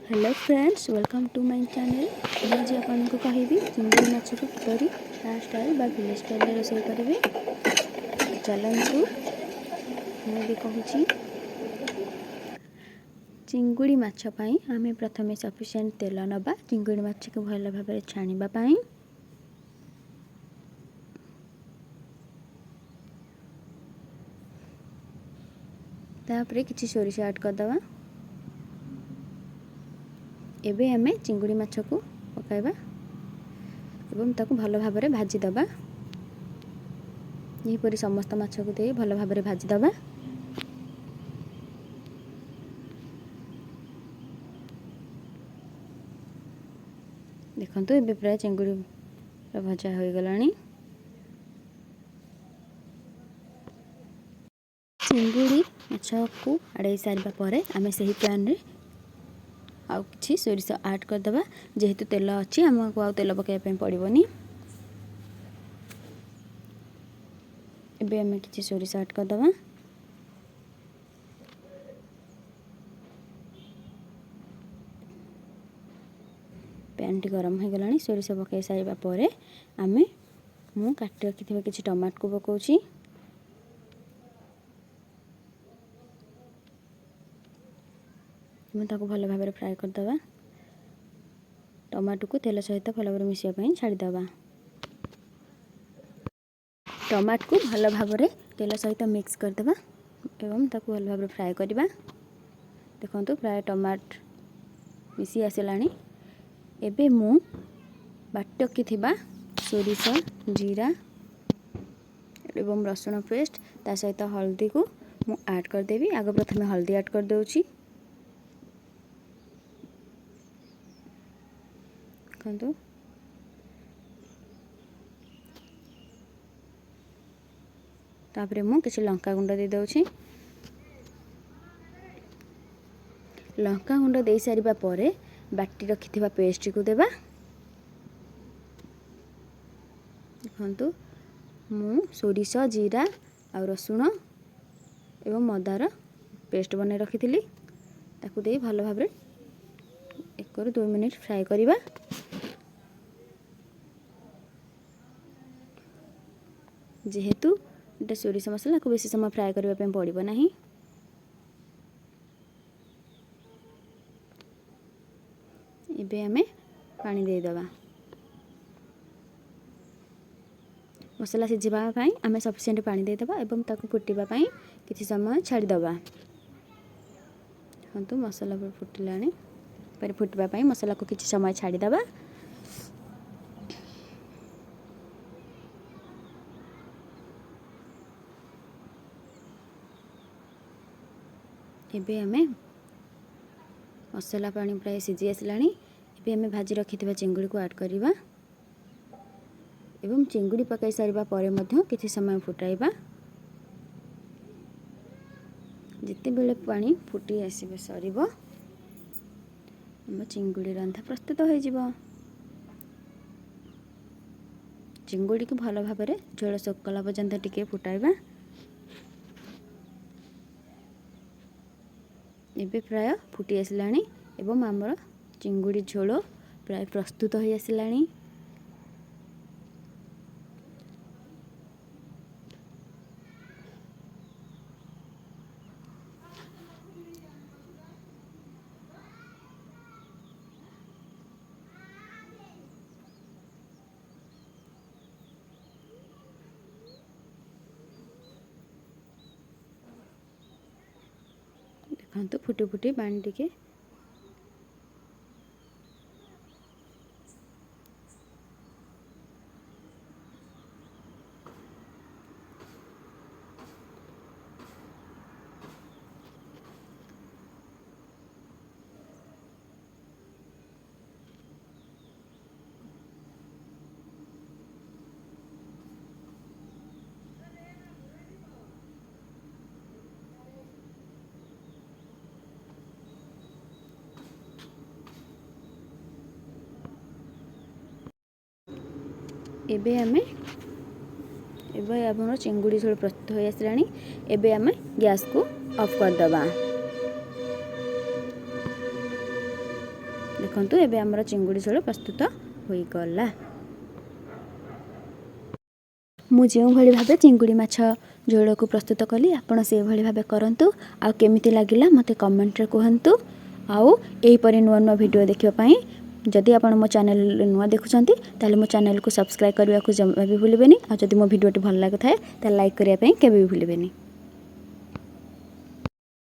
Hello friends, welcome to my channel. मुझे आपको कहबी चिंगुड़ी माछ को किपरि ता स्टाइल बा विलेज स्टाइल रोषे करेंगे। चलतु मुझे कहूँ चिंगुड़ी माछ पई आमे प्रथमे सफिशिएंट तेल नबा चिंगुड़ी माछ को भल भाव छाणीबा पई। तापरे किछि सोरिष ऐड कर दवा। एबे आमे चिंगुड़ी माछ को पकाइबा एवं ताकू भल भाव भाजी दबा। यहीपरि समस्त माछ को दे भल भाव भाजी दबा। देखंतु एबे प्राय चिंगुड़ी भजा हो गलानी। चिंगुड़ी माछ को आड़े सारिबा परे आमे सही पैन रे आउ किछि सोरिष ऐड कर दबा। जेहेतु तेल अछि हमको आउ तेल पकाय पे पड़िबोनी। एबे आमे किछि सोरिष ऐड कर दबा। पैन टी गरम हो गलानी। सोरिष पकाय सारिबा परे आमे मु काटि रखिथिबा किछि टमाटर को पकाउछि। मैं ताको भल भाव फ्राए कर दबा। टमाटो को तेल सहित भल भाव मिसिया पई छाड़ी दबा। टमाटो को भल भाव तेल सहित मिक्स कर दबा एवं ताको भल भाव फ्राए करबा। देखंतु प्राय टमाट मिसी आसलानी। एबे मु बाटकी थिबा सोरिष जीरा एवं रसुण पेस्ट ता सहित हल्दी को मु ऐड कर देबी। आगे प्रथमे हल्दी ऐड कर देउची। देखंतु तापरे मु किछि लंका गुंड दे दउची। लंका गुंड दे सारिबा परे बाटी रखिथिबा पेस्ट को देबा। देखंतु मु सोरिष जीरा आ रसुण एवं अदार पेस्ट बने रखिथिली ताकू दे भल भाव 1 ରୁ 2 मिनिट फ्राए करिबा। जेहेतु एटा सोरिष मसला को बेसी समय फ्राए करबा पे पड़िबो नाही। एबे आमे पानी दे दबा। मसला सिझिबा पई आमे सफिशिएंट पानी दे दबा एवं ताकू फुटिबा पई किछि समय छाड़ी दबा। हंतु मसला फुटिलानी। पर फुटिबा पई मसला को किछि समय छाड़ी दबा। एबे आमे मसला पानी प्राय सिझी आसलानी। एबे आमे भाजी रखिथिबा चिंगुड़ी को ऐड करिबा एवं चिंगुड़ी पकाई सारिबा परे मध्य किछि समय फुटाइबा। जिते बेले पानी फुटी आसीबे सरीबो हम चिंगुड़ी रंधा प्रस्तुत हो जिवो। चिंगुड़ी को भल भाव झोल सोकला पर्यंत टिके फुटाइबा। एबे प्राय फुटी आसलानी एवं हमर चिंगुड़ी झोल प्राय प्रस्तुत हो आसलानी। देखंतु फुटी फुटी पानी टिके एबे हमर चिंगुड़ी झोल प्रस्तुत हो आसलानी। एबे आमे गैस को ऑफ कर दबा। देखंतु एबे हमर चिंगुड़ी झोल प्रस्तुत होई गला। मु जो भली भाबे चिंगुड़ी माछ झोल को प्रस्तुत कली आपण से भली भाबे करंतु आ केमिति लागिला मते कमेंट रे कहंतु। आउ एही परि नुवा नुवा वीडियो देखिबा पई जदि आपण मो चैनल नुआ देखुछंती ताले मो चैनल को सब्सक्राइब करबा को जमा भी भूलिबेनी। आ जदि मो वीडियो टी भल लागो थाए ता लाइक करिया पई केबे भी भूलिबेनी।